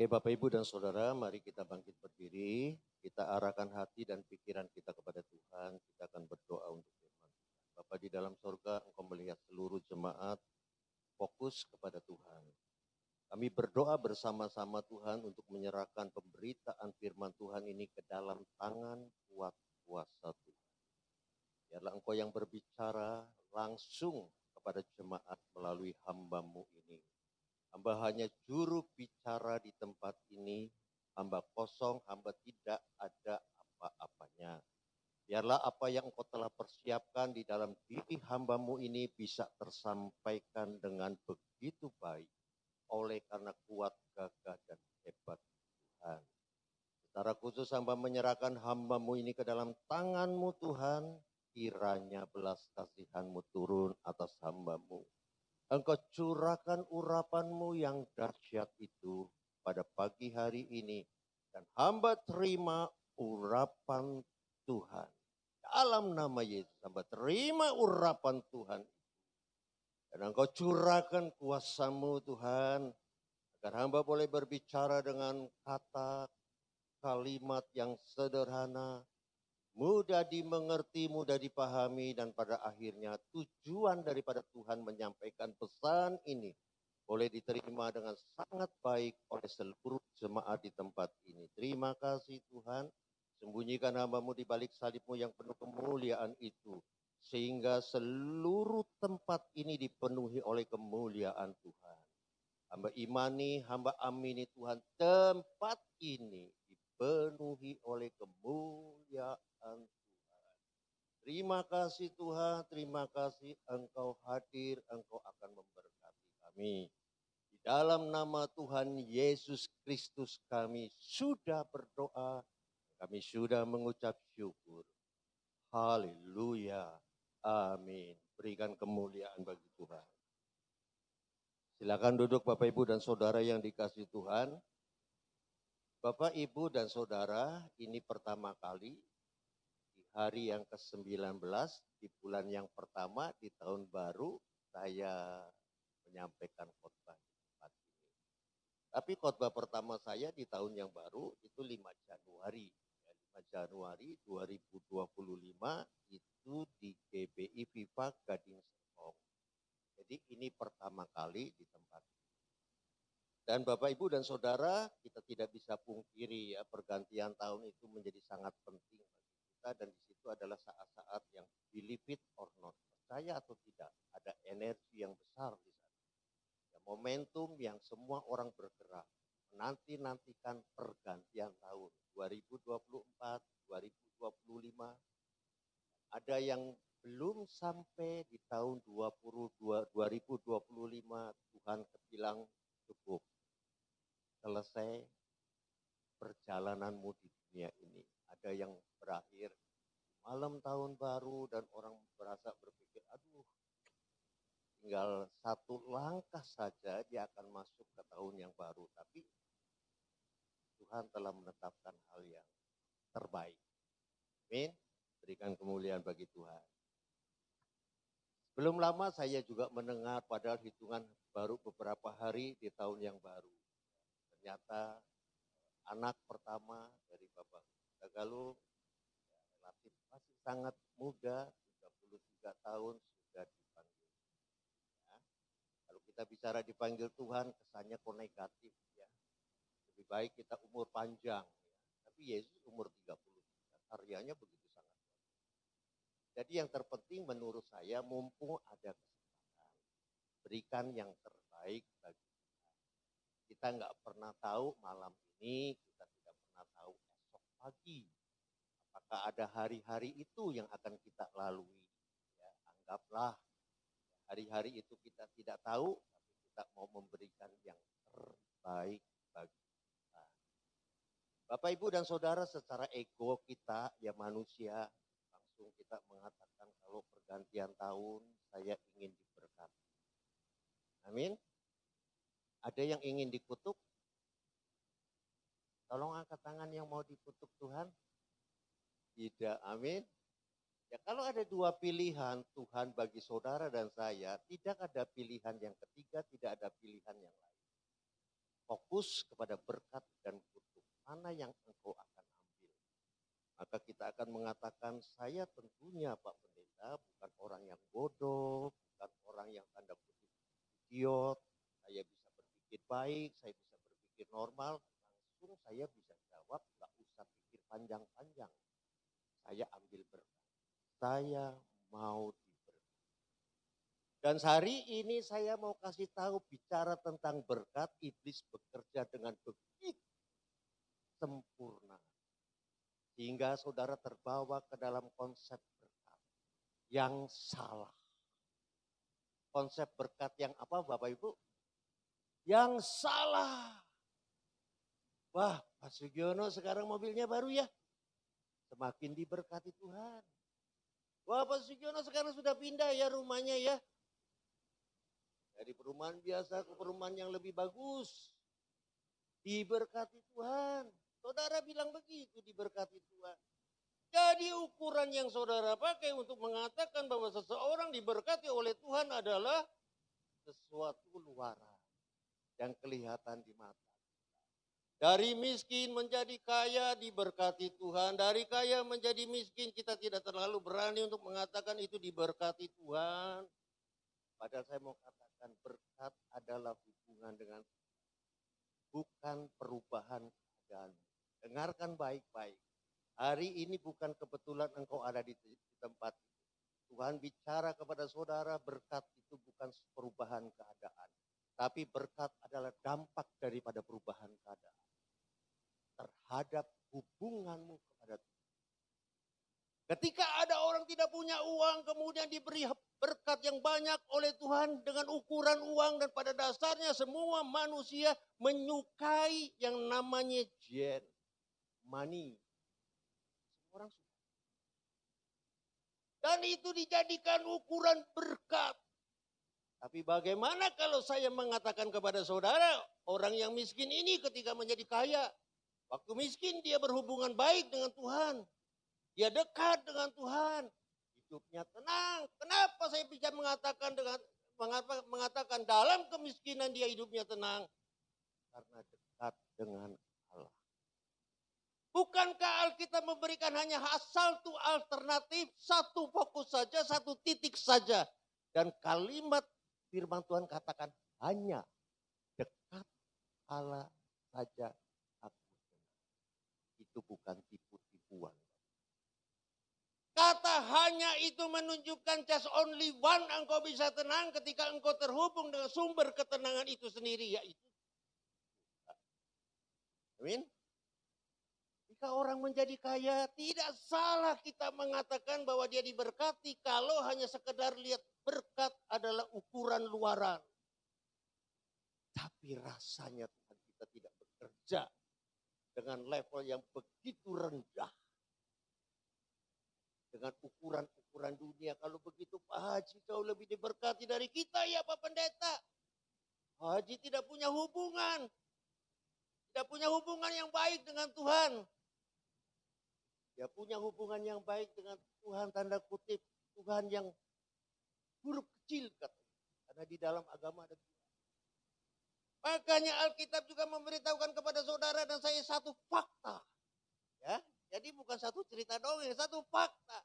Oke, Bapak, Ibu, dan Saudara, mari kita bangkit berdiri. Kita arahkan hati dan pikiran kita kepada Tuhan. Kita akan berdoa untuk firman Tuhan. Bapa di dalam surga, Engkau melihat seluruh jemaat fokus kepada Tuhan. Kami berdoa bersama-sama Tuhan untuk menyerahkan pemberitaan firman Tuhan ini ke dalam tangan kuat kuasa Tuhan. Biarlah Engkau yang berbicara langsung kepada jemaat melalui hamba-Mu ini. Hamba hanya juru bicara di tempat ini, hamba kosong, hamba tidak ada apa-apanya. Biarlah apa yang Engkau telah persiapkan di dalam diri hamba-Mu ini bisa tersampaikan dengan begitu baik, oleh karena kuat, gagah, dan hebat Tuhan. Secara khusus hamba menyerahkan hamba-Mu ini ke dalam tangan-Mu Tuhan, kiranya belas kasihan-Mu turun atas hamba-Mu. Engkau curahkan urapan-Mu yang dahsyat itu pada pagi hari ini. Dan hamba terima urapan Tuhan. Dalam nama Yesus, hamba terima urapan Tuhan. Dan Engkau curahkan kuasa-Mu Tuhan. Agar hamba boleh berbicara dengan kata, kalimat yang sederhana, mudah dimengerti, mudah dipahami, dan pada akhirnya tujuan daripada Tuhan menyampaikan pesan ini boleh diterima dengan sangat baik oleh seluruh jemaat di tempat ini. Terima kasih Tuhan, sembunyikan hamba-Mu di balik salib-Mu yang penuh kemuliaan itu, sehingga seluruh tempat ini dipenuhi oleh kemuliaan Tuhan. Hamba imani, hamba amini Tuhan, tempat ini dipenuhi oleh kemuliaan Tuhan. Terima kasih Tuhan, terima kasih Engkau hadir, Engkau akan memberkati kami. Di dalam nama Tuhan Yesus Kristus kami sudah berdoa, kami sudah mengucap syukur. Haleluya, amin. Berikan kemuliaan bagi Tuhan. Silakan duduk Bapak, Ibu, dan Saudara yang dikasihi Tuhan. Bapak, Ibu, dan Saudara, ini pertama kali di hari yang ke-19, di bulan yang pertama di tahun baru, saya menyampaikan khotbah di tempat ini. Tapi khotbah pertama saya di tahun yang baru itu 5 Januari. 5 Januari 2025 itu di GBI Viva Gading Serpong. Jadi ini pertama kali di tempat ini. Dan Bapak, Ibu, dan Saudara, kita tidak bisa pungkiri ya, pergantian tahun itu menjadi sangat penting bagi kita, dan di situ adalah saat-saat yang believe it or not, percaya atau tidak, ada energi yang besar di sana. Ya, momentum yang semua orang bergerak, menanti-nantikan pergantian tahun 2024, 2025. Ada yang belum sampai di tahun 2025, Tuhan bilang cukup. Selesai perjalananmu di dunia ini. Ada yang berakhir malam tahun baru dan orang berasa berpikir, aduh, tinggal satu langkah saja dia akan masuk ke tahun yang baru. Tapi Tuhan telah menetapkan hal yang terbaik. Amin. Berikan kemuliaan bagi Tuhan. Belum lama saya juga mendengar, padahal hitungan baru beberapa hari di tahun yang baru. Ternyata anak pertama dari Bapak Galuh relatif masih sangat muda, 33 tahun sudah dipanggil. Ya. Kalau kita bicara dipanggil Tuhan, kesannya kok negatif ya. Lebih baik kita umur panjang ya. Tapi Yesus umur 33, karyanya begitu sangat. Jadi yang terpenting menurut saya, mumpung ada kesempatan, berikan yang terbaik bagi kita. Kita nggak pernah tahu malam ini, kita tidak pernah tahu esok pagi. Apakah ada hari-hari itu yang akan kita lalui. Ya, anggaplah hari-hari itu kita tidak tahu, tapi kita mau memberikan yang terbaik bagi kita. Bapak, Ibu, dan Saudara, secara ego kita, ya manusia, kita mengatakan kalau pergantian tahun saya ingin diberkati. Amin. Ada yang ingin dikutuk? Tolong angkat tangan yang mau dikutuk Tuhan. Tidak, amin. Ya, kalau ada dua pilihan Tuhan bagi saudara dan saya, tidak ada pilihan yang ketiga, tidak ada pilihan yang lain. fokus kepada berkat dan kutuk. Mana yang engkau akan ambil? Maka kita akan mengatakan, saya tentunya Pak Pendeta bukan orang yang bodoh, bukan orang yang tanda kutip idiot. Saya bisa berpikir baik, saya bisa berpikir normal. Langsung saya bisa jawab, gak usah pikir panjang-panjang. Saya ambil berkat. Saya mau diberkati. Dan hari ini saya mau kasih tahu bicara tentang berkat. Iblis bekerja dengan begitu sempurna. Sehingga saudara terbawa ke dalam konsep berkat yang salah. Konsep berkat yang apa Bapak Ibu? Yang salah. Wah, Pak Sugiono sekarang mobilnya baru ya. Semakin diberkati Tuhan. Wah, Pak Sugiono sekarang sudah pindah ya rumahnya ya. Dari perumahan biasa ke perumahan yang lebih bagus. Diberkati Tuhan. Saudara bilang begitu, diberkati Tuhan. Jadi ukuran yang saudara pakai untuk mengatakan bahwa seseorang diberkati oleh Tuhan adalah sesuatu luaran yang kelihatan di mata. Dari miskin menjadi kaya diberkati Tuhan. Dari kaya menjadi miskin kita tidak terlalu berani untuk mengatakan itu diberkati Tuhan. Padahal saya mau katakan berkat adalah hubungan dengan bukan perubahan keadaan. Dengarkan baik-baik. Hari ini bukan kebetulan engkau ada di tempat itu. Tuhan bicara kepada saudara, berkat itu bukan perubahan keadaan. Tapi berkat adalah dampak daripada perubahan keadaan. Terhadap hubunganmu kepada Tuhan. Ketika ada orang tidak punya uang, kemudian diberi berkat yang banyak oleh Tuhan dengan ukuran uang. Dan pada dasarnya semua manusia menyukai yang namanya jen, money. Semua orang suka. Dan itu dijadikan ukuran berkat. Tapi bagaimana kalau saya mengatakan kepada saudara, orang yang miskin ini ketika menjadi kaya, waktu miskin dia berhubungan baik dengan Tuhan. Dia dekat dengan Tuhan. Hidupnya tenang. Kenapa saya bisa mengatakan dalam kemiskinan dia hidupnya tenang? Karena dekat dengan Allah. Bukankah Alkitab memberikan hanya satu alternatif, satu fokus saja, satu titik saja. Dan kalimat firman Tuhan katakan hanya dekat Allah saja aku tenang. Itu bukan tipu-tipuan. Kata hanya itu menunjukkan just only one engkau bisa tenang ketika engkau terhubung dengan sumber ketenangan itu sendiri, yaitu. Amin. Jika orang menjadi kaya, tidak salah kita mengatakan bahwa dia diberkati kalau hanya sekedar lihat berkat adalah ukuran luaran. Tapi rasanya Tuhan kita tidak bekerja dengan level yang begitu rendah. Dengan ukuran-ukuran dunia. Kalau begitu Pak Haji jauh lebih diberkati dari kita ya Pak Pendeta. Pak Haji tidak punya hubungan. Tidak punya hubungan yang baik dengan Tuhan. Dia punya hubungan yang baik dengan Tuhan, tanda kutip. Tuhan yang huruf kecil katanya. Karena di dalam agama ada Tuhan. Makanya Alkitab juga memberitahukan kepada saudara dan saya satu fakta. Ya, jadi bukan satu cerita dongeng, satu fakta.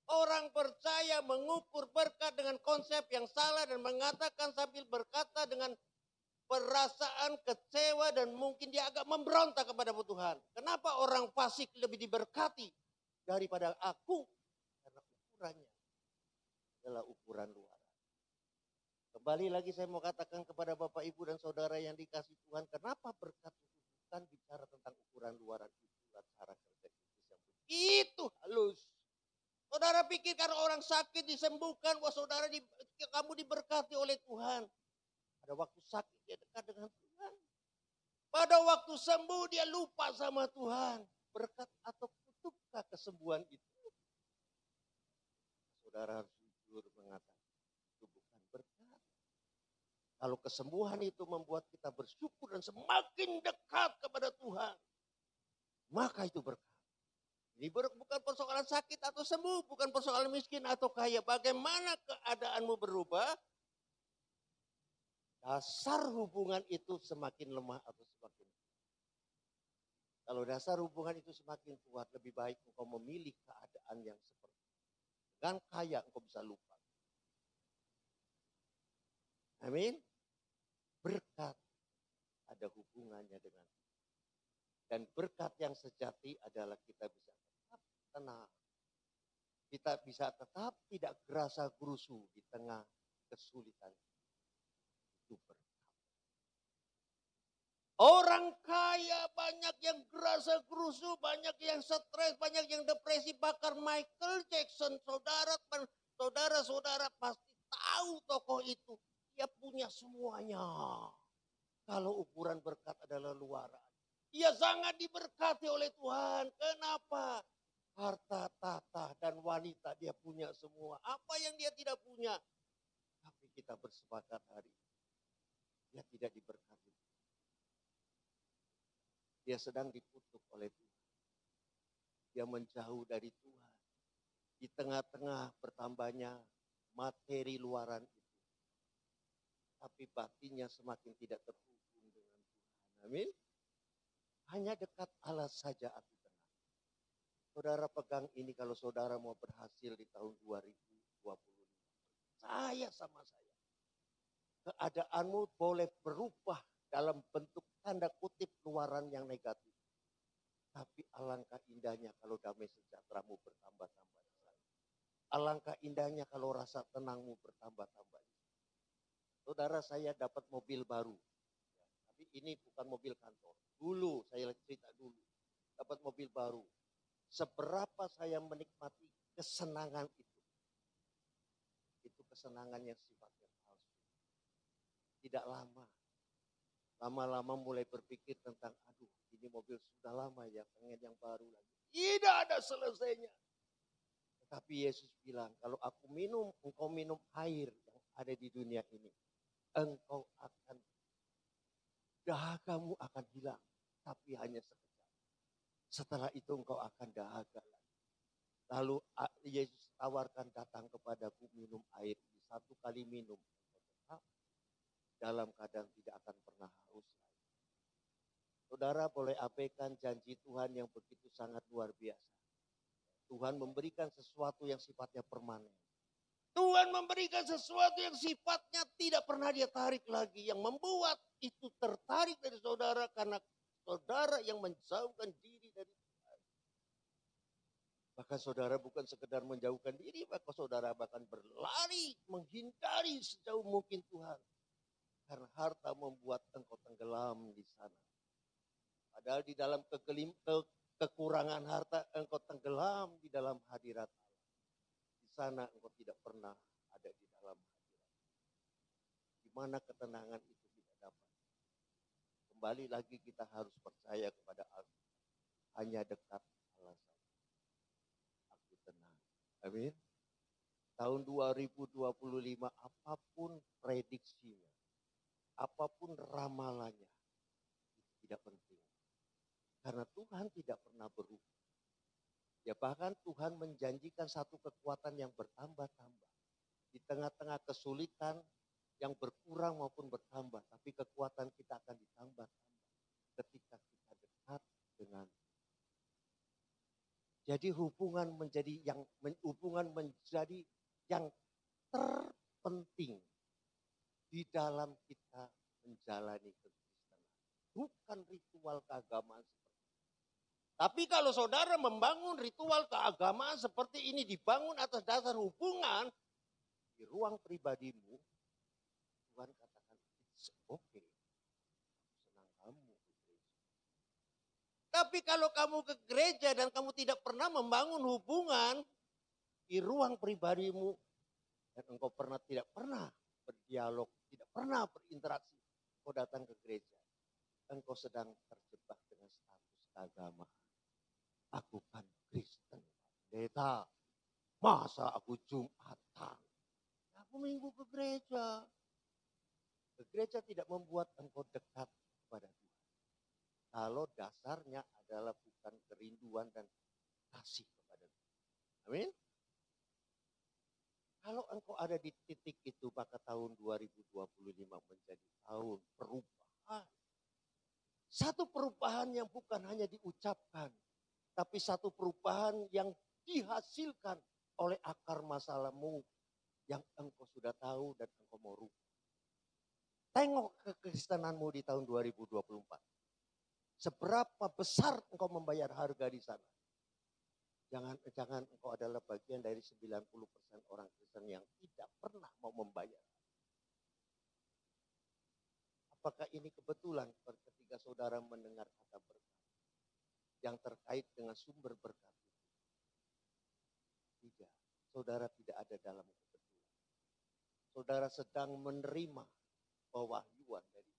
Orang percaya mengukur berkat dengan konsep yang salah dan mengatakan sambil berkata dengan perasaan kecewa dan mungkin dia agak memberontak kepada Tuhan. Kenapa orang fasik lebih diberkati daripada aku? Karena ukurannya adalah ukuran luar. Kembali lagi saya mau katakan kepada Bapak Ibu dan Saudara yang dikasih Tuhan. Kenapa berkat itu bukan bicara tentang ukuran luaran itu. Cara kerja Iblis yang begitu halus. Saudara pikir karena orang sakit disembuhkan. Wah saudara kamu diberkati oleh Tuhan. Pada waktu sakit dia dekat dengan Tuhan. Pada waktu sembuh dia lupa sama Tuhan. Berkat atau kutukkah kesembuhan itu? Saudara harus jujur mengatakan itu bukan berkat. Kalau kesembuhan itu membuat kita bersyukur dan semakin dekat kepada Tuhan. Maka itu berkat. Ini bukan persoalan sakit atau sembuh. Bukan persoalan miskin atau kaya. Bagaimana keadaanmu berubah? dasar hubungan itu semakin lemah atau semakin kuat. Kalau dasar hubungan itu semakin kuat, lebih baik engkau memilih keadaan yang seperti itu. Dengan kaya engkau bisa lupa. Amin. Berkat ada hubungannya dengan kita. Dan berkat yang sejati adalah kita bisa tetap tenang. Kita bisa tetap tidak gerasa gerusu di tengah kesulitan. Itu berkat. Orang kaya banyak yang gerasa gerusu, banyak yang stres, banyak yang depresi. Bahkan Michael Jackson, saudara-saudara pasti tahu tokoh itu. Dia punya semuanya. Kalau ukuran berkat adalah luaran. Dia sangat diberkati oleh Tuhan. Kenapa? Harta, tahta, dan wanita dia punya semua. Apa yang dia tidak punya? Tapi kita bersepakat hari ini. Dia tidak diberkati. Dia sedang dikutuk oleh Tuhan. Dia menjauh dari Tuhan. Di tengah-tengah bertambahnya materi luaran itu. Tapi batinnya semakin tidak terhubung dengan Tuhan. Amin. Hanya dekat Allah saja api tenang. Saudara pegang ini kalau saudara mau berhasil di tahun 2025. Saya sama saya. Keadaanmu boleh berubah dalam bentuk tanda kutip luaran yang negatif. Tapi alangkah indahnya kalau damai sejahteramu bertambah-tambah. Alangkah indahnya kalau rasa tenangmu bertambah-tambah. Saudara saya dapat mobil baru. Tapi ini bukan mobil kantor. Dulu, saya cerita dulu. Dapat mobil baru. Seberapa saya menikmati kesenangan itu. Itu kesenangan yang sifatnya palsu. Tidak lama. Lama-lama mulai berpikir tentang, aduh ini mobil sudah lama ya, pengen yang baru lagi. Tidak ada selesainya. Tetapi Yesus bilang, kalau aku minum, engkau minum air yang ada di dunia ini. Engkau akan, dahagamu akan hilang. Tapi hanya sekejap. Setelah itu engkau akan dahaga lagi. Lalu Yesus tawarkan, datang kepadaku minum air. Satu kali minum. Tetap dalam keadaan tidak akan pernah haus lagi. Saudara boleh abaikan janji Tuhan yang begitu sangat luar biasa. Tuhan memberikan sesuatu yang sifatnya permanen. Tuhan memberikan sesuatu yang sifatnya tidak pernah dia tarik lagi. Yang membuat itu tertarik dari saudara karena saudara yang menjauhkan diri dari Tuhan. Bahkan saudara bukan sekedar menjauhkan diri, maka saudara bahkan berlari, menghindari sejauh mungkin Tuhan. Karena harta membuat engkau tenggelam di sana. Padahal di dalam kekurangan harta, engkau tenggelam di dalam hadirat Allah. Di sana engkau tidak pernah ada di dalam hadirat. Di mana ketenangan itu tidak dapat. Kembali lagi kita harus percaya kepada Allah. Hanya dekat Allah saja. Aku tenang. Amin. Tahun 2025 apapun prediksinya, apapun ramalannya, itu tidak penting. Karena Tuhan tidak pernah berubah. Ya bahkan Tuhan menjanjikan satu kekuatan yang bertambah-tambah. Di tengah-tengah kesulitan yang berkurang maupun bertambah. Tapi kekuatan kita akan ditambah-tambah ketika kita dekat dengan. Jadi hubungan menjadi yang terpenting di dalam kita menjalani kekristenan. Bukan ritual keagamaan seperti ini. Tapi kalau saudara membangun ritual keagamaan seperti ini, dibangun atas dasar hubungan, di ruang pribadimu, Tuhan katakan, it's okay. Senang kamu ke gereja. Tapi kalau kamu ke gereja dan kamu tidak pernah membangun hubungan di ruang pribadimu, dan engkau tidak pernah berdialog, tidak pernah berinteraksi, kau datang ke gereja, engkau sedang terjebak dengan status keagamaan. Aku kan Kristen, pendeta. Masa aku Jumatan? Aku minggu ke gereja. Ke gereja tidak membuat engkau dekat kepada Tuhan. Kalau dasarnya adalah bukan kerinduan dan kasih kepada Tuhan. Amin. Kalau engkau ada di titik itu, maka tahun 2025 menjadi tahun perubahan. Satu perubahan yang bukan hanya diucapkan, tapi satu perubahan yang dihasilkan oleh akar masalahmu yang engkau sudah tahu dan engkau mau rubah. Tengok kekristenanmu di tahun 2024. Seberapa besar engkau membayar harga di sana. Jangan engkau adalah bagian dari 90% orang Kristen yang tidak pernah mau membayar. Apakah ini kebetulan ketika saudara mendengar kata berkat yang terkait dengan sumber berkat itu? Tidak, saudara tidak ada dalam kebetulan. Saudara sedang menerima pewahyuan dari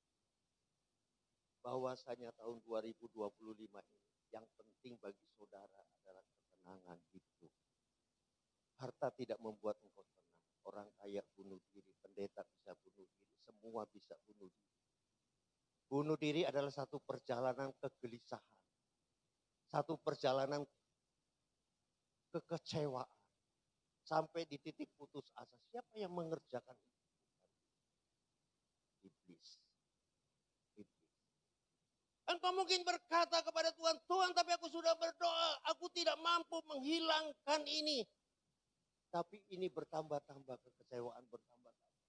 bahwasanya tahun 2025 ini yang penting bagi saudara adalah ketenangan hidup. Harta tidak membuat engkau tenang. Orang kaya bunuh diri, pendeta bisa bunuh diri, semua bisa bunuh diri. Bunuh diri adalah satu perjalanan kegelisahan. Satu perjalanan kekecewaan. Sampai di titik putus asa. Siapa yang mengerjakan itu? Iblis. Engkau mungkin berkata kepada Tuhan, Tuhan tapi aku sudah berdoa, aku tidak mampu menghilangkan ini. Tapi ini bertambah-tambah, kekecewaan bertambah-tambah,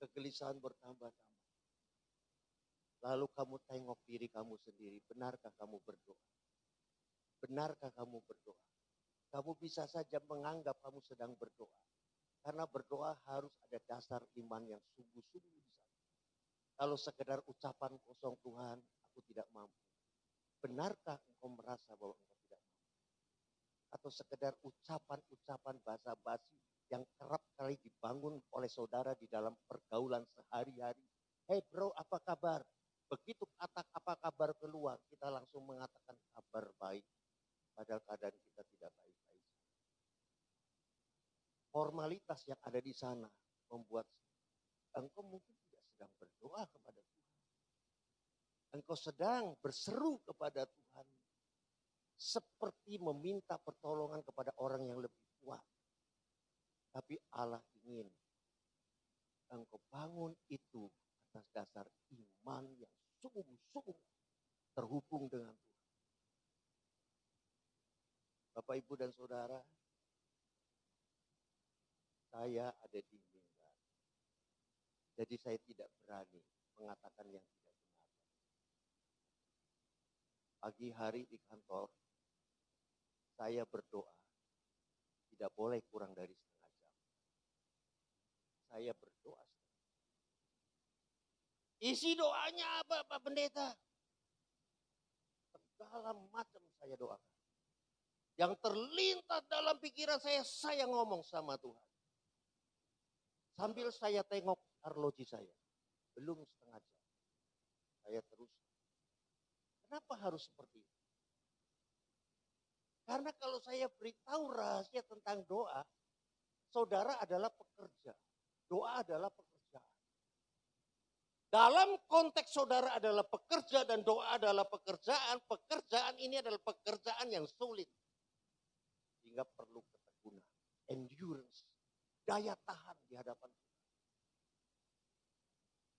kegelisahan bertambah-tambah. Lalu kamu tengok diri kamu sendiri, benarkah kamu berdoa? Benarkah kamu berdoa? Kamu bisa saja menganggap kamu sedang berdoa. Karena berdoa harus ada dasar iman yang sungguh-sungguh di sana. Kalau sekedar ucapan kosong Tuhan, aku tidak mampu. Benarkah engkau merasa bahwa engkau tidak mampu? Atau sekedar ucapan-ucapan basa-basi yang kerap kali dibangun oleh saudara di dalam pergaulan sehari-hari. Hey bro, apa kabar? Begitu kata apa kabar keluar, kita langsung mengatakan kabar baik. Padahal keadaan kita tidak baik-baik. Formalitas yang ada di sana membuat engkau mungkin tidak sedang berdoa kepada Tuhan. Engkau sedang berseru kepada Tuhan. Seperti meminta pertolongan kepada orang yang lebih kuat. Tapi Allah ingin engkau bangun itu atas dasar iman yang sungguh-sungguh terhubung dengan Tuhan. Bapak, Ibu, dan Saudara, saya ada di mimbar. Jadi saya tidak berani mengatakan yang tidak benar. Pagi hari di kantor, saya berdoa. Tidak boleh kurang dari setengah jam. Saya berdoa. Isi doanya apa Pak Pendeta? Segala macam saya doakan. Yang terlintas dalam pikiran saya ngomong sama Tuhan. Sambil saya tengok arloji saya. Belum setengah jam. Saya terus. Kenapa harus seperti itu? Karena kalau saya beritahu rahasia tentang doa, saudara adalah pekerja. Doa adalah pekerjaan. Dalam konteks saudara adalah pekerja dan doa adalah pekerjaan, pekerjaan ini adalah pekerjaan yang sulit. Sehingga perlu ketekunan, endurance, daya tahan di hadapan Tuhan.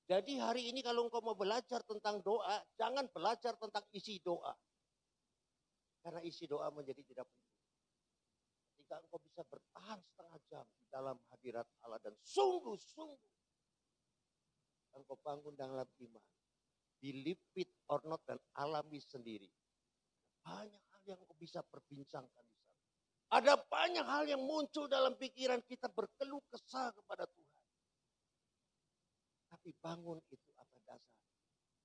Jadi hari ini kalau engkau mau belajar tentang doa, jangan belajar tentang isi doa. Karena isi doa menjadi tidak penting. Ketika engkau bisa bertahan setengah jam di dalam hadirat Allah dan sungguh-sungguh engkau bangun dalam iman. Believe it or not dan alami sendiri. Banyak hal yang engkau bisa perbincangkan di sana. Ada banyak hal yang muncul dalam pikiran kita berkeluh kesah kepada Tuhan. Tapi bangun itu atas dasar.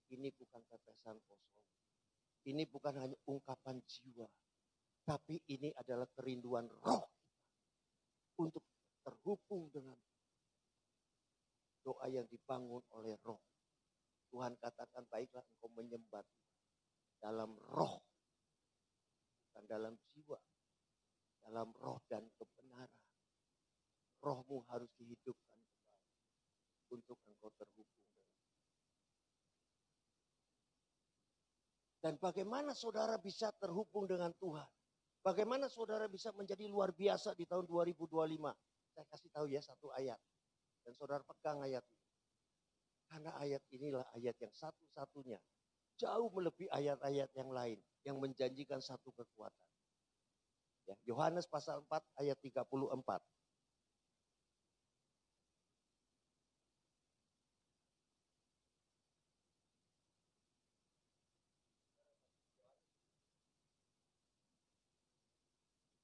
Ini bukan tetesan kosong. Ini bukan hanya ungkapan jiwa. Tapi ini adalah kerinduan roh kita. Untuk terhubung dengan doa yang dibangun oleh roh. Tuhan katakan baiklah engkau menyembah dalam roh. Bukan dalam jiwa. Dalam roh dan kebenaran. Rohmu harus dihidupkan kembali. Untuk engkau terhubung dengan. Dan bagaimana saudara bisa terhubung dengan Tuhan? Bagaimana saudara bisa menjadi luar biasa di tahun 2025? Saya kasih tahu ya satu ayat. Dan saudara pegang ayat ini. Karena ayat inilah ayat yang satu-satunya. Jauh melebihi ayat-ayat yang lain. Yang menjanjikan satu kekuatan. Ya, Yohanes pasal 4 ayat 34.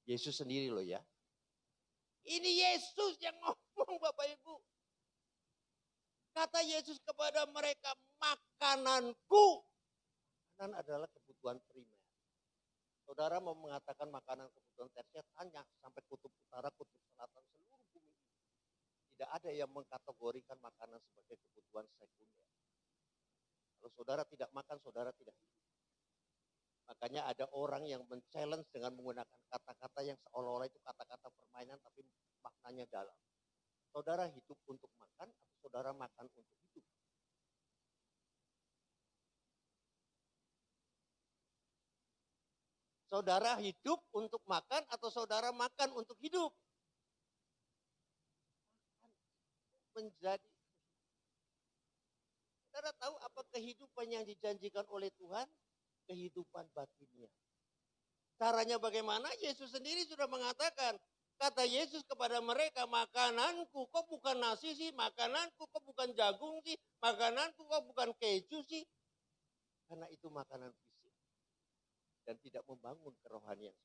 Yesus sendiri loh ya. Ini Yesus yang ngomong Bapak Ibu. Kata Yesus kepada mereka, makananku. Makanan adalah kebutuhan primer. Saudara mau mengatakan makanan kebutuhan tersier, tanya sampai kutub utara, kutub selatan, seluruh bumi. Tidak ada yang mengkategorikan makanan sebagai kebutuhan sekunder. Kalau saudara tidak makan, saudara tidak hidup. Makanya ada orang yang men-challenge dengan menggunakan kata-kata yang seolah-olah itu kata-kata permainan tapi maknanya dalam. Saudara hidup untuk makan atau saudara makan untuk hidup? Saudara hidup untuk makan atau saudara makan untuk hidup? Menjadi. Saudara tahu apa kehidupan yang dijanjikan oleh Tuhan? Kehidupan batinnya. Caranya bagaimana? Yesus sendiri sudah mengatakan, kata Yesus kepada mereka, makananku kok bukan nasi sih, makananku kok bukan jagung sih, makananku kok bukan keju sih. Karena itu makanan fisik dan tidak membangun kerohanian.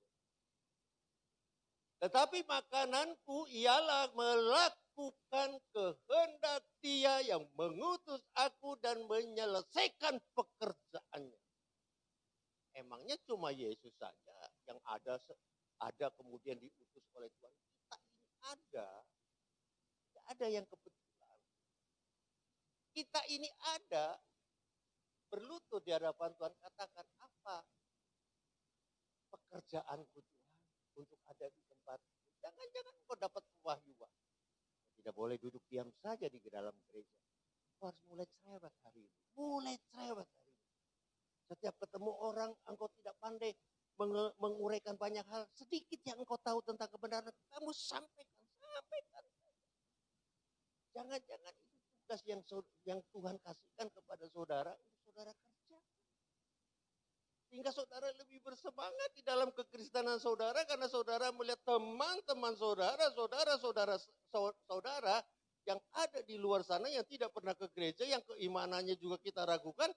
Tetapi makananku ialah melakukan kehendak Dia yang mengutus aku dan menyelesaikan pekerjaannya. Emangnya cuma Yesus saja yang ada kemudian diutus oleh Tuhan. Kita ini ada. Tidak ada yang kebetulan. Kita ini ada. Berlutut di hadapan Tuhan, katakan apa pekerjaanku Tuhan untuk ada di tempat. Jangan-jangan kau dapat pewahyuan. Tidak boleh duduk diam saja di dalam gereja. Kau harus mulai cerewet hari ini. Mulai cerewet hari ini. Setiap ketemu orang, engkau tidak pandai menguraikan banyak hal. Sedikit yang engkau tahu tentang kebenaran, kamu sampaikan. Jangan-jangan itu tugas yang Tuhan kasihkan kepada saudara, untuk saudara kerja. Sehingga saudara lebih bersemangat di dalam kekristenan saudara, karena saudara melihat teman-teman saudara, saudara yang ada di luar sana yang tidak pernah ke gereja, yang keimanannya juga kita ragukan,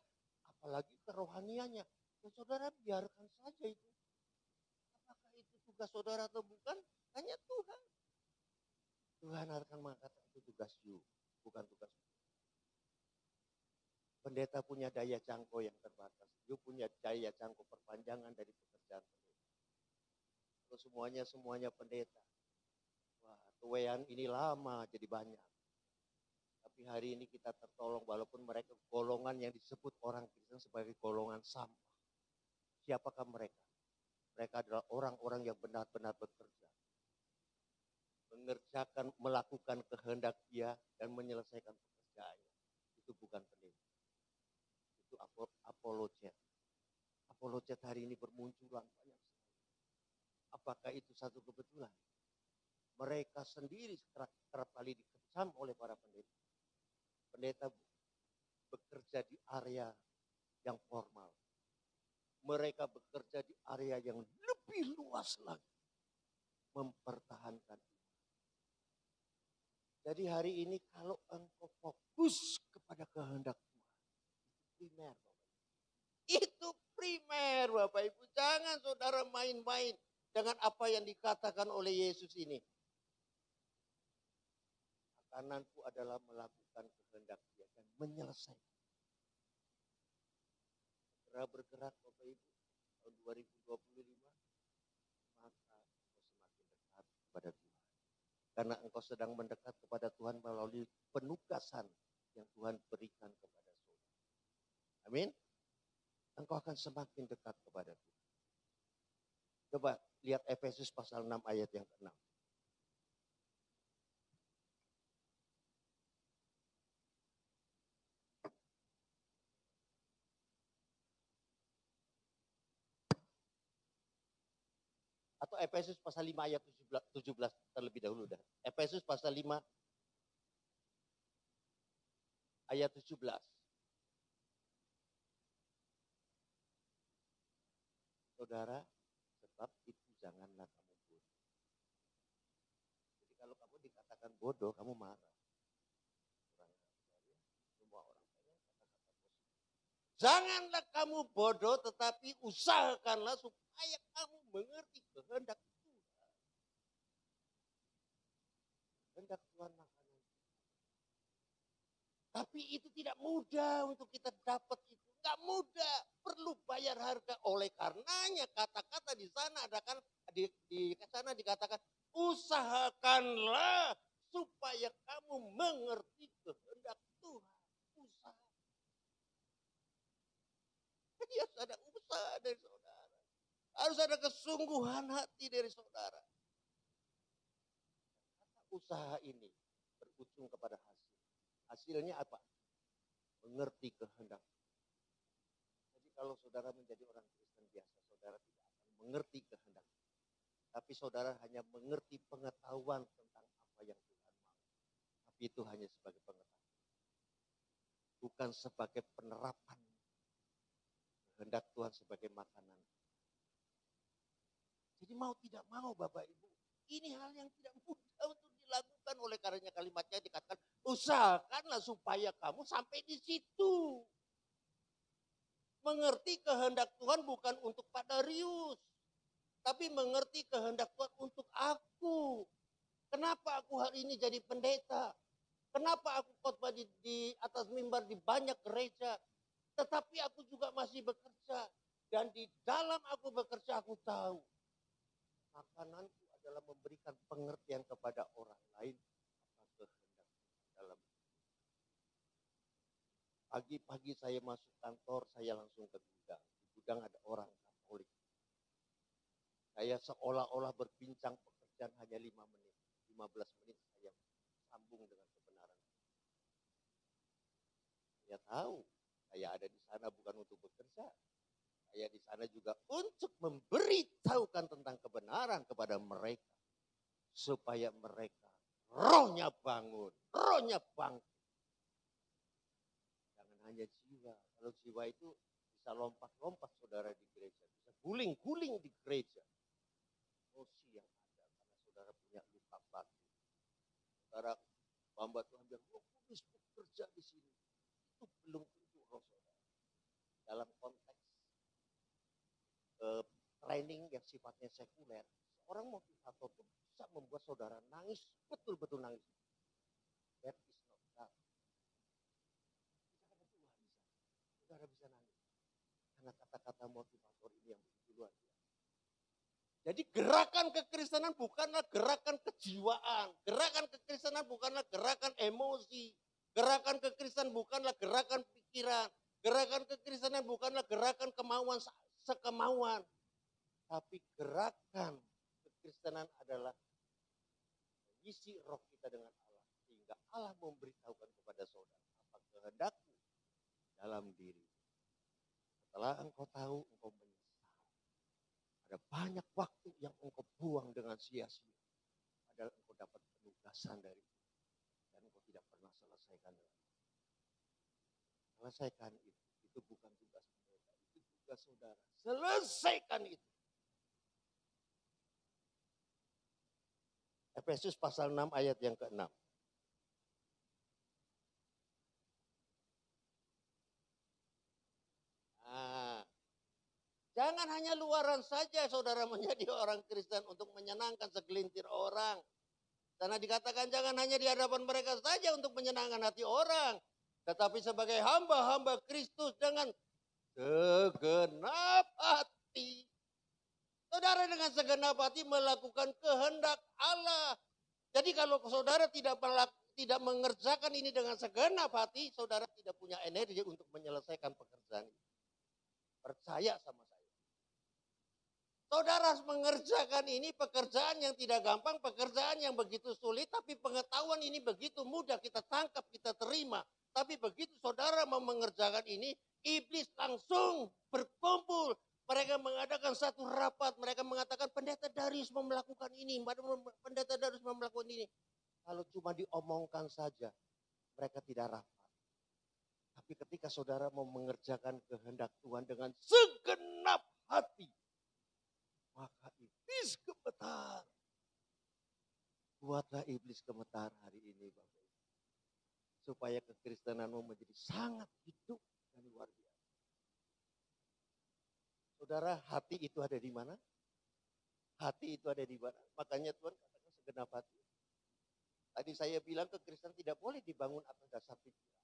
apalagi kerohaniannya. Dan saudara biarkan saja itu. Apakah itu tugas saudara atau bukan? Hanya Tuhan. Tuhan akan mengatakan itu tugas you, bukan tugas you. Pendeta punya daya jangkau yang terbatas. You punya daya jangkau perpanjangan dari pekerjaan pendeta. Kalau semuanya pendeta. Wah, tuwean ini lama jadi banyak. Tapi hari ini kita tertolong walaupun mereka golongan yang disebut orang Kristen sebagai golongan sampah. Siapakah mereka? Mereka adalah orang-orang yang benar-benar bekerja. Melakukan kehendak Dia dan menyelesaikan pekerjaannya. Itu bukan pendeta. Itu apologet. Apologet hari ini bermunculan banyak sekali. Apakah itu satu kebetulan? Mereka sendiri kerap kali dikecam oleh para pendeta. Pendeta bekerja di area yang formal. Mereka bekerja di area yang lebih luas lagi. Mempertahankan. Jadi hari ini kalau engkau fokus kepada kehendak Tuhan. Itu primer. Itu primer Bapak Ibu. Jangan saudara main-main dengan apa yang dikatakan oleh Yesus ini. Makananku adalah melakukan kehendak Dia dan menyelesaikan. Bergerak Bapak Ibu tahun 2025, maka engkau semakin dekat kepada Tuhan. Karena engkau sedang mendekat kepada Tuhan melalui penugasan yang Tuhan berikan kepada saudara. Amin. Engkau akan semakin dekat kepada Tuhan. Coba lihat Efesus pasal 6 ayat yang ke-6. Atau Atau Efesus pasal 5 ayat 17 terlebih dahulu dah. Efesus pasal 5 ayat 17. Saudara, sebab itu janganlah kamu bodoh. Jadi kalau kamu dikatakan bodoh, kamu marah. Semua orang pengen kata-kata positif. Janganlah kamu bodoh, tetapi usahakanlah supaya kamu mengerti kehendak Tuhan. Kehendak Tuhan makanan. Tapi itu tidak mudah untuk kita dapat itu. Enggak mudah, perlu bayar harga. Oleh karenanya kata-kata di sana adakan di sana dikatakan usahakanlah supaya kamu mengerti kehendak Tuhan. Usaha. Jadi harus ada usaha dari saudara. Harus ada kesungguhan hati dari saudara. Usaha ini berujung kepada hasil. Hasilnya apa? Mengerti kehendak. Jadi kalau saudara menjadi orang Kristen biasa, saudara tidak akan mengerti kehendak. Tapi saudara hanya mengerti pengetahuan tentang apa yang Tuhan mau. Tapi itu hanya sebagai pengetahuan. Bukan sebagai penerapan kehendak Tuhan sebagai makanan. Jadi mau tidak mau Bapak Ibu, ini hal yang tidak mudah untuk dilakukan. Oleh karenanya kalimatnya dikatakan usahakanlah supaya kamu sampai di situ. Mengerti kehendak Tuhan bukan untuk Pak Darius, tapi mengerti kehendak Tuhan untuk aku. Kenapa aku hari ini jadi pendeta? Kenapa aku khotbah di atas mimbar di banyak gereja? Tetapi aku juga masih bekerja. Dan di dalam aku bekerja aku tahu. Makananku adalah memberikan pengertian kepada orang lain. Apa kehendak dalam. Pagi-pagi saya masuk kantor, saya langsung ke gudang. Di gudang ada orang Katolik. Saya seolah-olah berbincang pekerjaan hanya 5 menit. 15 menit saya sambung dengan kebenaran. Saya tahu, saya ada di sana bukan untuk bekerja. Saya di sana juga untuk memberitahukan tentang kebenaran kepada mereka. Supaya mereka rohnya bangun, rohnya bangkit. Jangan hanya jiwa. Kalau jiwa itu bisa lompat-lompat saudara di gereja. Bisa guling-guling di gereja. Emosi yang ada karena saudara punya luka batin. Saudara hamba Tuhan bilang, Roh Kudus bekerja di sini. Itu belum tentu roh saudara. Dalam konteks training yang sifatnya sekuler, seorang motivator itu bisa membuat saudara nangis, betul-betul nangis. That is not God. Bisa ada Tuhan di sana. Saudara bisa nangis. Karena kata-kata motivator ini yang begitu luar biasa. Jadi gerakan kekristenan bukanlah gerakan kejiwaan. Gerakan kekristenan bukanlah gerakan emosi. Gerakan kekristenan bukanlah gerakan pikiran. Gerakan kekristenan bukanlah gerakan kemauan sekemauan. Tapi gerakan kekristenan adalah mengisi roh kita dengan Allah. Sehingga Allah memberitahukan kepada saudara apa kehendakmu dalam diri. Setelah engkau tahu, engkau menyesal. Ada banyak waktu yang engkau buang dengan sia-sia. Padahal engkau dapat penugasan dari Tuhan. Dan engkau tidak pernah selesaikan dengan itu. Selesaikan itu. Itu bukan tugas pendeta. Itu tugas saudara. Selesaikan itu. Efesus pasal 6 ayat yang ke-6. Jangan hanya luaran saja saudara menjadi orang Kristen untuk menyenangkan segelintir orang. Karena dikatakan jangan hanya di hadapan mereka saja untuk menyenangkan hati orang. Tetapi sebagai hamba-hamba Kristus dengan segenap hati. Saudara dengan segenap hati melakukan kehendak Allah. Jadi kalau saudara tidak mengerjakan ini dengan segenap hati, saudara tidak punya energi untuk menyelesaikan pekerjaan ini. Percaya sama saya. Saudara mengerjakan ini pekerjaan yang tidak gampang, pekerjaan yang begitu sulit, tapi pengetahuan ini begitu mudah kita tangkap, kita terima. Tapi begitu saudara mau mengerjakan ini, iblis langsung berkumpul. Mereka mengadakan satu rapat, mereka mengatakan pendeta Darius mau melakukan ini, pendeta Darius mau melakukan ini. Kalau cuma diomongkan saja, mereka tidak rapat. Tapi ketika saudara mau mengerjakan kehendak Tuhan dengan segenap hati, maka iblis gemetar. Buatlah iblis gemetar hari ini, Bapak Ibu. Supaya kekristenanmu menjadi sangat hidup dan luar biasa. Saudara, hati itu ada di mana? Hati itu ada di mana? Makanya Tuhan katakan segenap hati. Tadi saya bilang kekristenan tidak boleh dibangun atas dasar pikiran.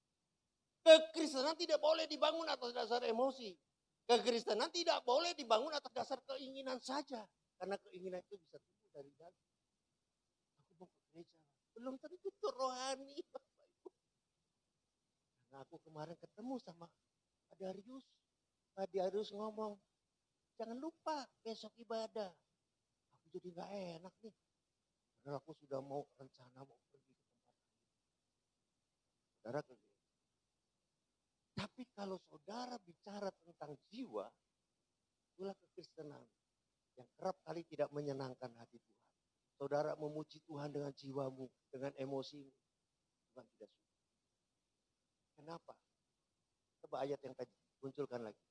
Kekristenan tidak boleh dibangun atas dasar emosi. Kekristenan tidak boleh dibangun atas dasar keinginan saja. Karena keinginan itu bisa tumbuh dari dalam. Aku mau ke gereja. Belum tentu itu rohani. Bapak Ibu. Karena aku kemarin ketemu sama Pak Darius. Pak Darius ngomong, jangan lupa besok ibadah. Aku jadi gak enak nih. Padahal aku sudah mau rencana mau pergi ke tempat lain. Saudara ke gereja. Tapi kalau saudara bicara tentang jiwa, itulah kekristenan yang kerap kali tidak menyenangkan hati Tuhan. Saudara memuji Tuhan dengan jiwamu, dengan emosimu. Tuhan tidak suka. Kenapa? Coba ayat yang tadi, munculkan lagi.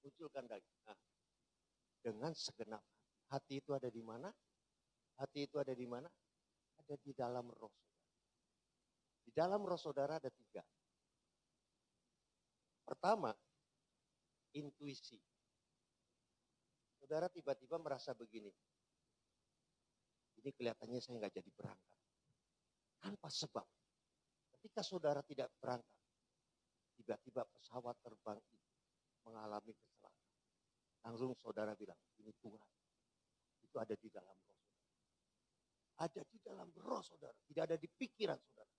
Munculkan lagi. Nah, dengan segenap hati. Hati itu ada di mana? Hati itu ada di mana? Ada di dalam roh saudara. Di dalam roh saudara ada 3. Pertama, intuisi. Saudara tiba-tiba merasa begini. Ini kelihatannya saya nggak jadi berangkat. Tanpa sebab. Ketika saudara tidak berangkat, tiba-tiba pesawat terbang itu mengalami kecelakaan. Langsung saudara bilang, ini Tuhan. Itu ada di dalam roh saudara. Ada di dalam roh saudara. Tidak ada di pikiran saudara.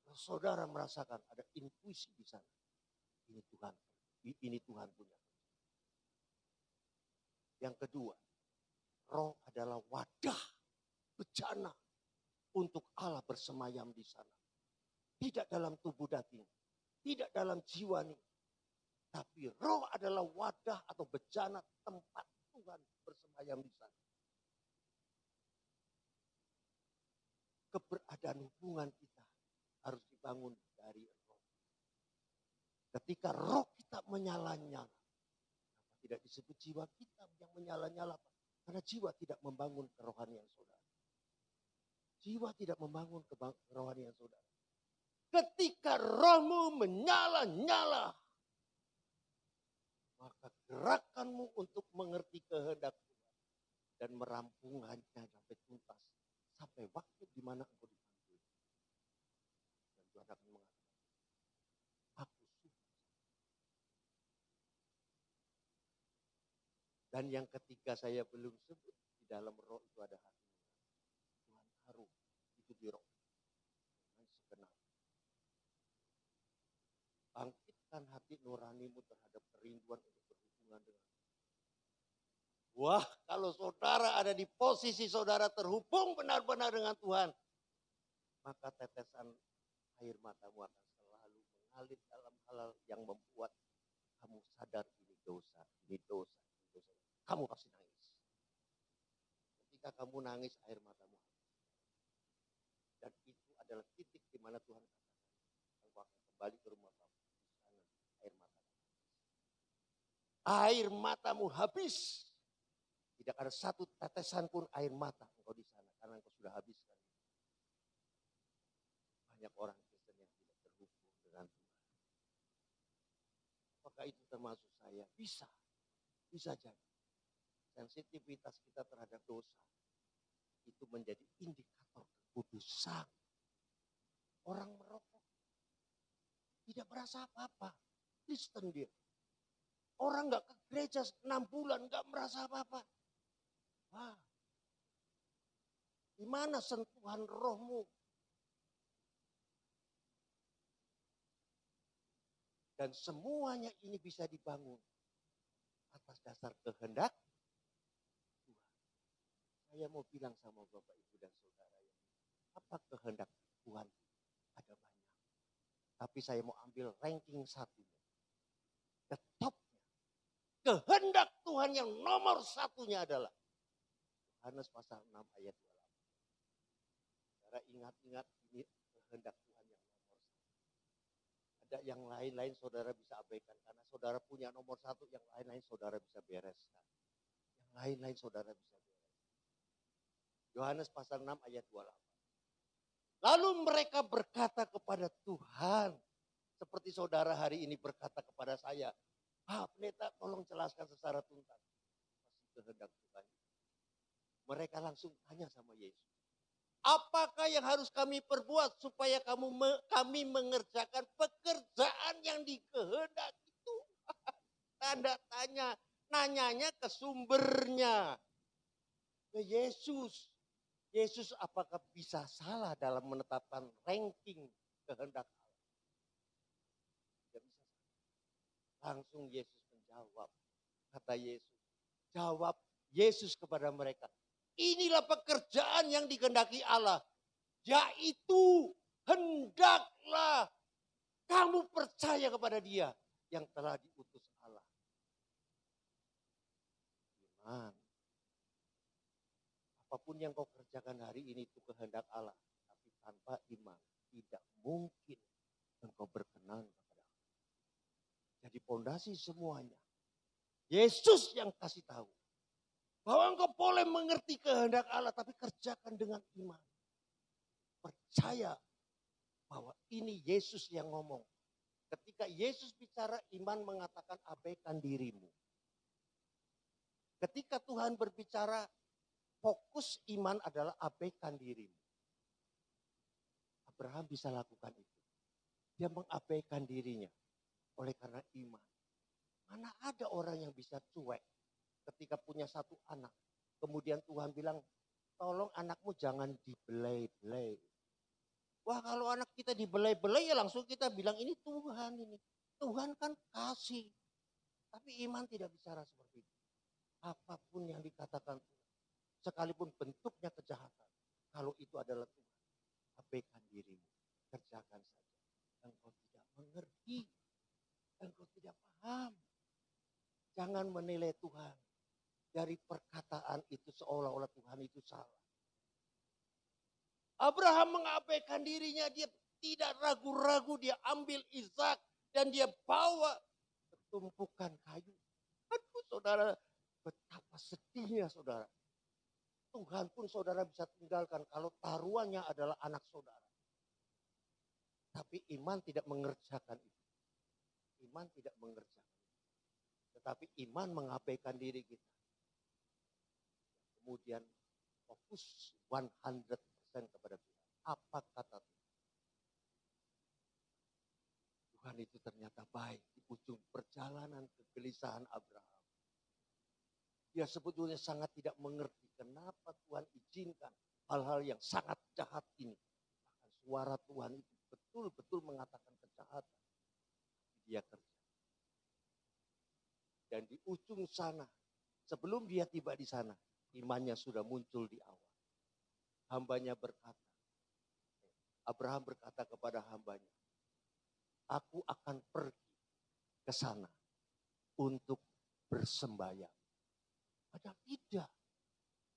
Roh saudara merasakan ada intuisi di sana. Ini Tuhan. Ini Tuhan punya. Yang kedua, roh adalah wadah bejana untuk Allah bersemayam di sana. Tidak dalam tubuh daging, tidak dalam jiwa nih. Tapi roh adalah wadah atau bejana tempat Tuhan bersemayam di sana. Keberadaan hubungan kita harus dibangun dari roh. Ketika roh kita menyala-nyala, tidak disebut jiwa kita yang menyala-nyala. Karena jiwa tidak membangun kerohanian saudara. Jiwa tidak membangun kerohanian saudara. Ketika rohmu menyala-nyala, maka gerakanmu untuk mengerti kehendak Tuhan dan merampungkannya sampai tuntas. Sampai waktu di mana engkau dipanggil. Dan Tuhan akan mengatakan, aku suka. Dan yang ketiga saya belum sebut, di dalam roh itu ada hati. Tuhan taruh itu di roh. Dengan segenap. Bangkitkan hati nuranimu terhadap kerinduan untuk berhubungan dengan Tuhan. Wah, kalau saudara ada di posisi saudara terhubung benar-benar dengan Tuhan, maka tetesan air matamu akan selalu mengalir dalam hal yang membuat kamu sadar ini dosa, ini dosa, ini dosa. Kamu pasti nangis. Ketika kamu nangis, air matamu habis. Dan itu adalah titik di mana Tuhan katakan, engkau akan kembali ke rumah kamu. Di sana air matamu habis. Air matamu habis. Tidak ada satu tetesan pun air mata engkau di sana. Karena engkau sudah habiskan. Banyak orang Kristen yang tidak terhubung dengan Tuhan. Apakah itu termasuk saya? Bisa. Bisa jadi. Sensitivitas kita terhadap dosa itu menjadi indikator kekudusan. Orang merokok tidak merasa apa-apa. Kristen dia. Orang gak ke gereja 6 bulan gak merasa apa-apa. Wah. Di mana sentuhan rohmu? Dan semuanya ini bisa dibangun atas dasar kehendak Tuhan. Saya mau bilang sama Bapak Ibu dan Saudara yang apa kehendak Tuhan? Ada banyak. Tapi saya mau ambil ranking 1. The top kehendak Tuhan yang nomor satunya adalah Yohanes pasal 6 ayat 28. Saudara ingat-ingat ini kehendak Tuhan yang nomor satu. Ada yang lain-lain saudara bisa abaikan karena saudara punya nomor satu, yang lain-lain saudara bisa bereskan. Yang lain-lain saudara bisa bereskan. Yohanes pasal 6 ayat 28. Lalu mereka berkata kepada Tuhan, seperti saudara hari ini berkata kepada saya, Pak Pendeta tolong jelaskan secara tuntas. Masih kehendak Tuhan. Mereka langsung tanya sama Yesus. Apakah yang harus kami perbuat supaya kami mengerjakan pekerjaan yang dikehendaki Tuhan? Tanda tanya, nanyanya ke sumbernya. Ke Yesus. Yesus apakah bisa salah dalam menetapkan ranking kehendak Allah? Tidak bisa salah. Langsung Yesus menjawab. Kata Yesus. Jawab Yesus kepada mereka. Inilah pekerjaan yang dikehendaki Allah. Yaitu hendaklah kamu percaya kepada Dia yang telah diutus Allah. Iman. Apapun yang kau kerjakan hari ini itu kehendak Allah. Tapi tanpa iman tidak mungkin engkau berkenan kepada Allah. Jadi pondasi semuanya. Yesus yang kasih tahu. Bahwa engkau boleh mengerti kehendak Allah tapi kerjakan dengan iman. Percaya bahwa ini Yesus yang ngomong. Ketika Yesus bicara, iman mengatakan abaikan dirimu. Ketika Tuhan berbicara, fokus iman adalah abaikan dirimu. Abraham bisa lakukan itu. Dia mengabaikan dirinya oleh karena iman. Mana ada orang yang bisa cuek ketika punya satu anak. Kemudian Tuhan bilang, tolong anakmu jangan dibelai-belai. Wah kalau anak kita dibelai-belai ya langsung kita bilang ini Tuhan ini. Tuhan kan kasih. Tapi iman tidak bicara seperti itu. Apapun yang dikatakan Tuhan. Sekalipun bentuknya kejahatan. Kalau itu adalah Tuhan. Abaikan dirimu. Kerjakan saja. Engkau tidak mengerti. Engkau tidak paham. Jangan menilai Tuhan. Dari perkataan itu seolah-olah Tuhan itu salah. Abraham mengabaikan dirinya. Dia tidak ragu-ragu. Dia ambil Ishak. Dan dia bawa ke tumpukan kayu. Aduh saudara. Betapa sedihnya saudara. Tuhan pun saudara bisa tinggalkan kalau taruhannya adalah anak saudara. Tapi iman tidak mengerjakan itu. Iman tidak mengerjakan itu. Tetapi iman mengabaikan diri kita. Kemudian fokus 100% kepada Tuhan. Apa kata Tuhan? Tuhan itu ternyata baik di ujung perjalanan kegelisahan Abraham. Dia sebetulnya sangat tidak mengerti kenapa Tuhan izinkan hal-hal yang sangat jahat ini. Bahkan suara Tuhan itu betul-betul mengatakan kejahatan. Dia kerja. Dan di ujung sana, sebelum dia tiba di sana, imannya sudah muncul di awal. Hambanya berkata, Abraham berkata kepada hambanya, aku akan pergi ke sana untuk bersembayang. Padahal tidak.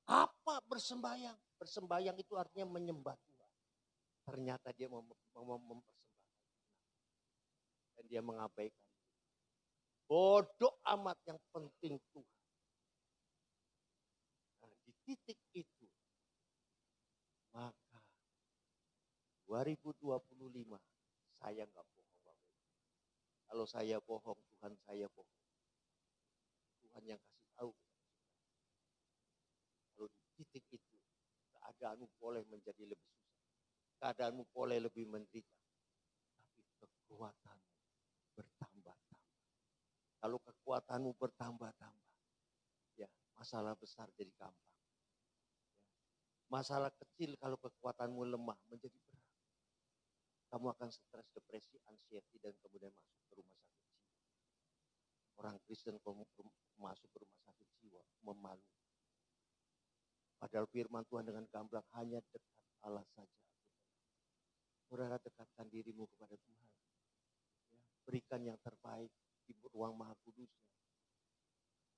Apa bersembayang? Bersembayang itu artinya menyembah Tuhan. Ternyata dia mempersembahkan. Dan dia mengabaikan. Bodoh amat, yang penting Tuhan. Nah, di titik itu. Maka 2025 saya nggak bohong. Kalau saya bohong, Tuhan saya bohong. Tuhan yang kasih tahu. Kalau di titik itu, keadaanmu boleh menjadi lebih susah. Keadaanmu boleh lebih menderita. Tapi kekuatanmu bertambah-tambah. Kalau kekuatanmu bertambah-tambah, ya masalah besar jadi gampang. Ya, masalah kecil kalau kekuatanmu lemah menjadi berat. Kamu akan stres, depresi, anxiety, dan kemudian masuk ke rumah sakit jiwa. Orang Kristen masuk ke rumah sakit jiwa, memalu. Padahal firman Tuhan dengan gamblang hanya dekat Allah saja. Saudara dekatkan dirimu kepada Tuhan. Ya, berikan yang terbaik di ruang Maha Kudusnya.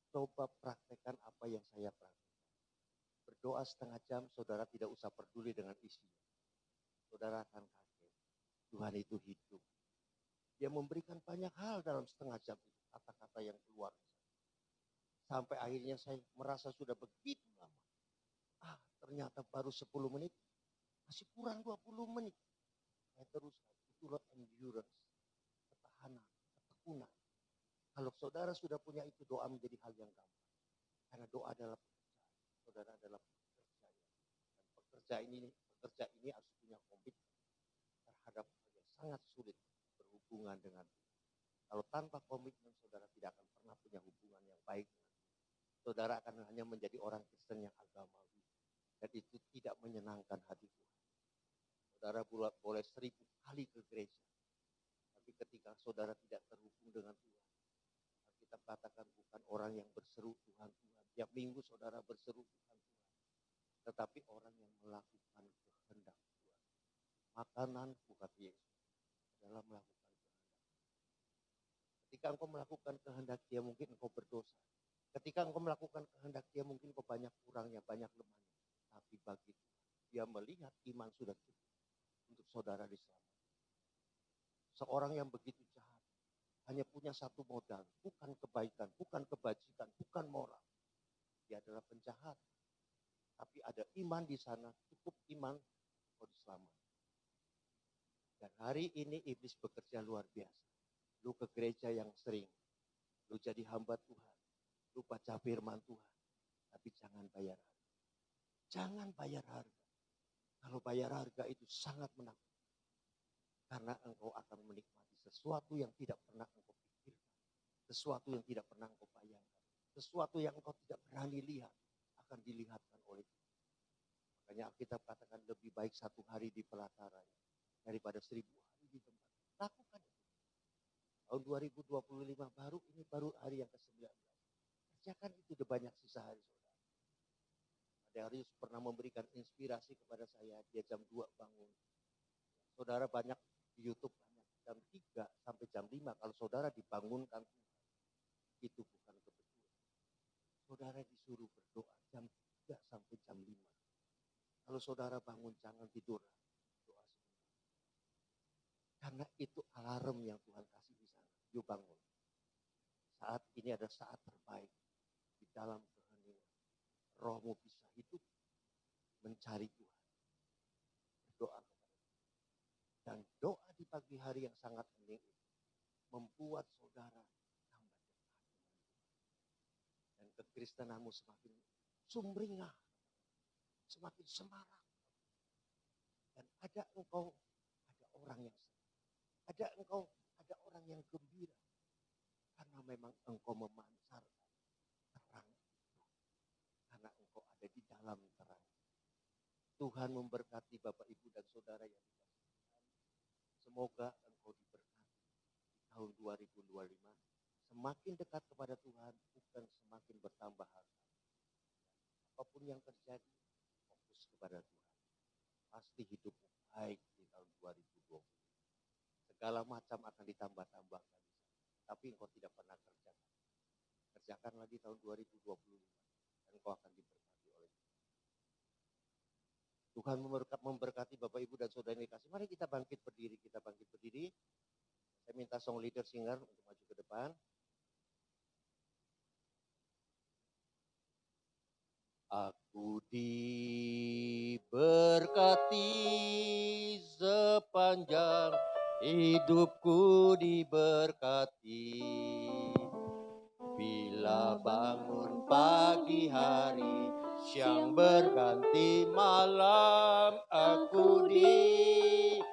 coba praktekkan apa yang saya praktekkan. Berdoa setengah jam, saudara tidak usah peduli dengan isinya. Saudara akan kaget. Tuhan itu hidup. Dia memberikan banyak hal dalam setengah jam itu. Kata-kata yang keluar. Sampai akhirnya saya merasa sudah begitu lama. Ternyata baru 10 menit. Masih kurang 20 menit. Saya teruskan. Itulah endurance. Ketahanan. Ketekunan. Kalau saudara sudah punya itu, doa menjadi hal yang gampang. Karena doa adalah pekerjaan. Saudara adalah pekerja. Dan pekerja ini harus punya komitmen terhadap hal yang sangat sulit berhubungan dengan Tuhan. Kalau tanpa komitmen, saudara tidak akan pernah punya hubungan yang baik dengan Tuhan. Saudara akan hanya menjadi orang Kristen yang agamawi. Dan itu tidak menyenangkan hati Tuhan. Saudara boleh 1000 kali ke gereja. Tapi ketika saudara tidak terhubung dengan Tuhan, kita katakan bukan orang yang berseru Tuhan, Tuhan. Tiap minggu saudara berseru Tuhan, Tuhan. Tetapi orang yang melakukan kehendak Tuhan. Makananku, kata Yesus, adalah melakukan kehendak. Ketika engkau melakukan kehendak Dia, mungkin engkau berdosa. Ketika engkau melakukan kehendak Dia, mungkin engkau banyak kurangnya, banyak lemahnya. Tapi bagi Dia melihat iman sudah cukup untuk saudara diselamatkan. Seorang yang begitu jahat hanya punya satu modal, bukan kebaikan, bukan kebajikan, bukan moral. Dia adalah penjahat. Tapi ada iman di sana, cukup iman kau diselamatkan. Dan hari ini iblis bekerja luar biasa. Lu ke gereja yang sering, lu jadi hamba Tuhan, lu baca firman Tuhan, tapi jangan bayar harga. Jangan bayar harga. Kalau bayar harga itu sangat menakutkan. Karena engkau akan menikmati sesuatu yang tidak pernah engkau pikirkan. Sesuatu yang tidak pernah engkau bayangkan. Sesuatu yang engkau tidak berani lihat akan dilihatkan oleh Tuhan. Makanya Alkitab katakan lebih baik 1 hari di pelataran daripada 1000 hari di tempat. Lakukan itu. Tahun 2025 baru hari yang ke-19. Kerjakan itu, udah banyak sisa hari saudara. Ada hari pernah memberikan inspirasi kepada saya, dia jam 2 bangun. Saudara banyak di YouTube banyak jam 3 sampai jam 5 kalau saudara dibangunkan Tuhan. Itu bukan kebetulan. Saudara disuruh berdoa jam 3 sampai jam 5. Kalau saudara bangun jangan tidur. Doa sebentar. Karena itu alarm yang Tuhan kasih di sana. Yuk bangun. Saat ini ada saat terbaik di dalam keheningan. Rohmu bisa hidup mencari Tuhan. Berdoa. Dan doa di pagi hari yang sangat hening itu membuat saudara tambah dekat dengan Tuhan. Dan kekristenanmu semakin sumringah, semakin semarak. Dan ada orang yang senang. Ada orang yang gembira. Karena memang engkau memancarkan terang itu. Karena engkau ada di dalam terang. Tuhan memberkati Bapak, Ibu, dan Saudara yang dikasihi. Semoga engkau diberkati di tahun 2025. Semakin dekat kepada Tuhan, bukan semakin bertambah harta. Apapun yang terjadi, fokus kepada Tuhan. Pasti hidupmu baik di tahun 2020. Segala macam akan ditambah-tambahkan. Tapi engkau tidak pernah kerjakan. Kerjakan lagi tahun 2025. Dan engkau akan diberkati oleh Tuhan. Tuhan memberkati Bapak, Ibu, dan Saudara yang dikasih. Mari kita bangkit berdiri. Saya minta song leader singer untuk maju ke depan. Aku diberkati sepanjang hidupku diberkati. Bila bangun pagi hari, siang berganti malam, aku diberkati.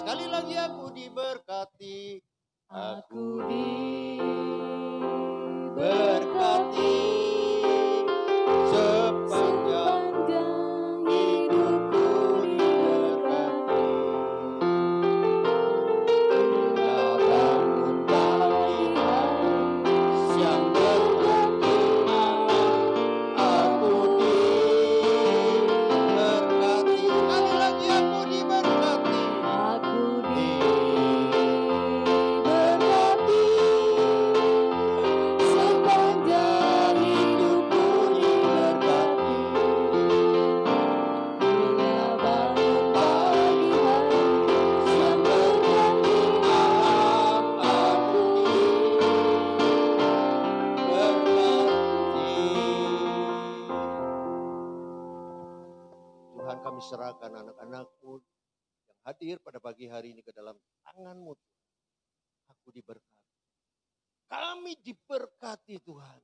Sekali lagi aku diberkati. Aku diberkati sepanjang hidupku diberkati. Bila bangun pagi hari, siang berganti malam, aku diberkati. Sekali lagi aku diberkati. Aku diberkati. kami serahkan anak-anak-Mu yang hadir pada pagi hari ini ke dalam tangan-Mu. Aku diberkati. Kami diberkati Tuhan.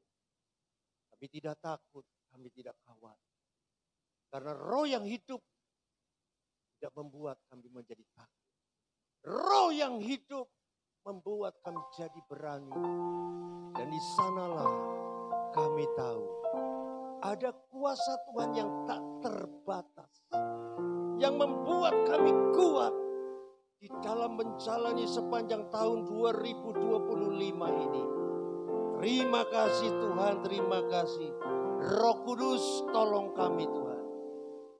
Kami tidak takut, kami tidak khawatir. Karena roh yang hidup tidak membuat kami menjadi takut. Roh yang hidup membuat kami jadi berani. Dan di sanalah kami tahu ada kuasa Tuhan yang tak terbatas. Yang membuat kami kuat di dalam menjalani sepanjang tahun 2025 ini. Terima kasih Tuhan, terima kasih. Roh Kudus tolong kami Tuhan.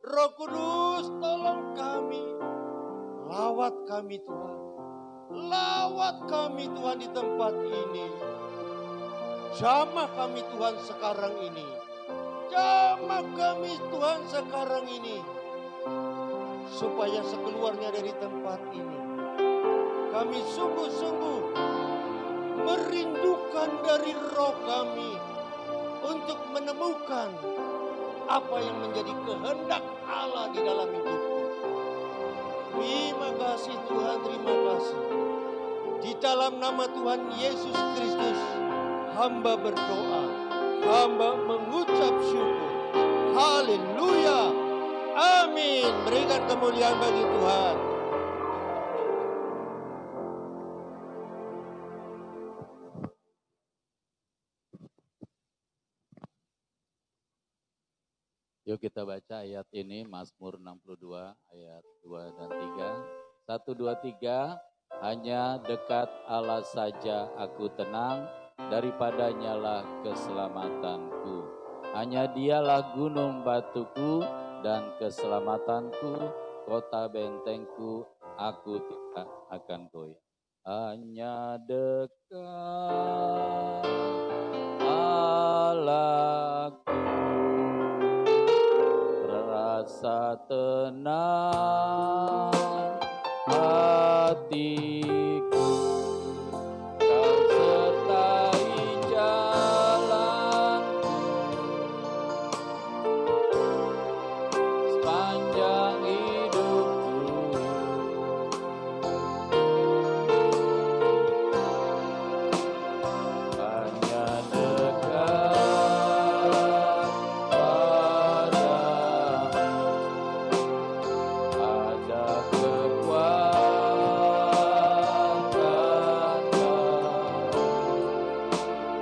Roh Kudus tolong kami. Lawat kami Tuhan. Lawat kami Tuhan di tempat ini. Jamah kami Tuhan sekarang ini. Jamah kami Tuhan sekarang ini. Supaya sekeluarnya dari tempat ini, kami sungguh-sungguh merindukan dari roh kami untuk menemukan apa yang menjadi kehendak Allah di dalam hidupku. Terima kasih Tuhan, terima kasih. Di dalam nama Tuhan Yesus Kristus, hamba berdoa, hamba mengucap syukur. Haleluya. Amin. Berikan kemuliaan bagi Tuhan. Yuk kita baca ayat ini, Mazmur 62 ayat 2 dan 3. 1, 2, 3. Hanya dekat Allah saja aku tenang, daripadanya lah keselamatanku. Hanya dialah gunung batuku dan keselamatanku, kota bentengku, aku tidak akan goyah. Hanya dekat Allahku, rasa tenang hatiku, kau sertai jalanku sepanjang hidupku. Hanya dekat padamu ada kekuatan baru.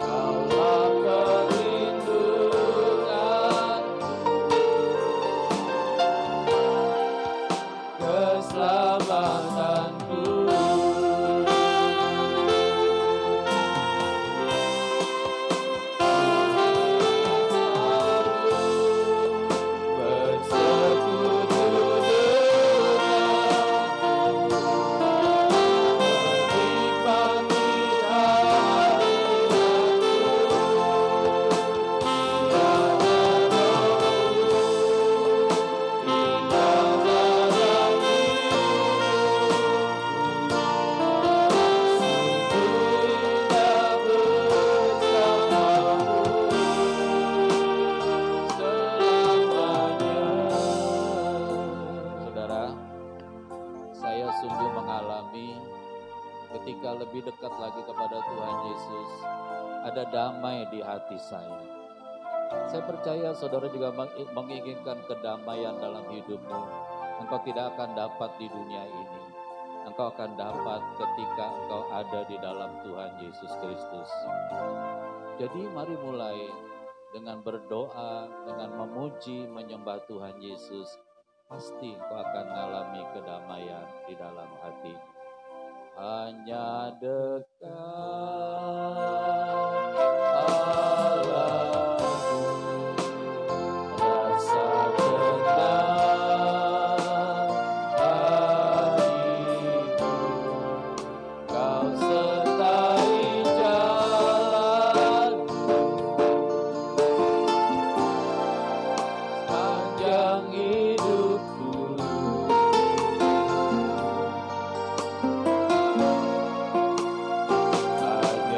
Kaulah perlindunganku, keselamatanku. Bersekutu denganku, menikmati Saudara, saya sungguh mengalami ketika lebih dekat lagi kepada Tuhan Yesus, ada damai di hati saya. Saya percaya saudara juga menginginkan kedamaian dalam hidupmu. Engkau tidak akan dapat di dunia ini. Engkau akan dapat ketika engkau ada di dalam Tuhan Yesus Kristus. Jadi mari mulai dengan berdoa, dengan memuji, menyembah Tuhan Yesus. Pasti engkau akan mengalami kedamaian di dalam hati. Hanya dekat Allahku, rasa tenang hatiku, kau sertai jalanku sepanjang hidupku. Hanya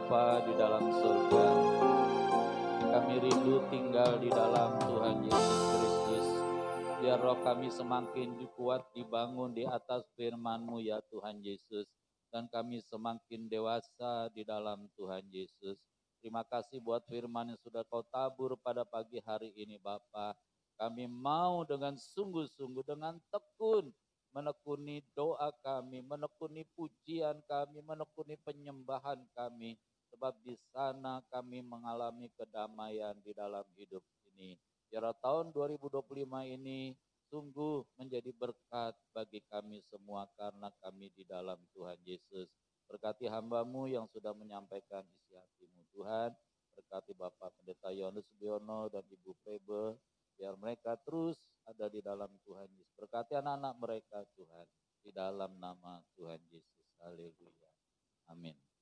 Bapa di dalam surga, kami rindu tinggal di dalam Tuhan Yesus Kristus. Biar roh kami semakin dikuat, dibangun di atas firman-Mu ya Tuhan Yesus. Dan kami semakin dewasa di dalam Tuhan Yesus. Terima kasih buat firman yang sudah Kau tabur pada pagi hari ini Bapa. Kami mau dengan sungguh-sungguh, dengan tekun menekuni doa kami, menekuni pujian kami, menekuni penyembahan kami. Sebab di sana kami mengalami kedamaian di dalam hidup ini. Biar tahun 2025 ini sungguh menjadi berkat bagi kami semua karena kami di dalam Tuhan Yesus. Berkati hamba-Mu yang sudah menyampaikan isi hati-Mu Tuhan. Berkati Bapak Pendeta Yohanes Biono dan Ibu Febe. Biar mereka terus ada di dalam Tuhan Yesus. Berkati anak-anak mereka Tuhan. Di dalam nama Tuhan Yesus. Haleluya. Amin.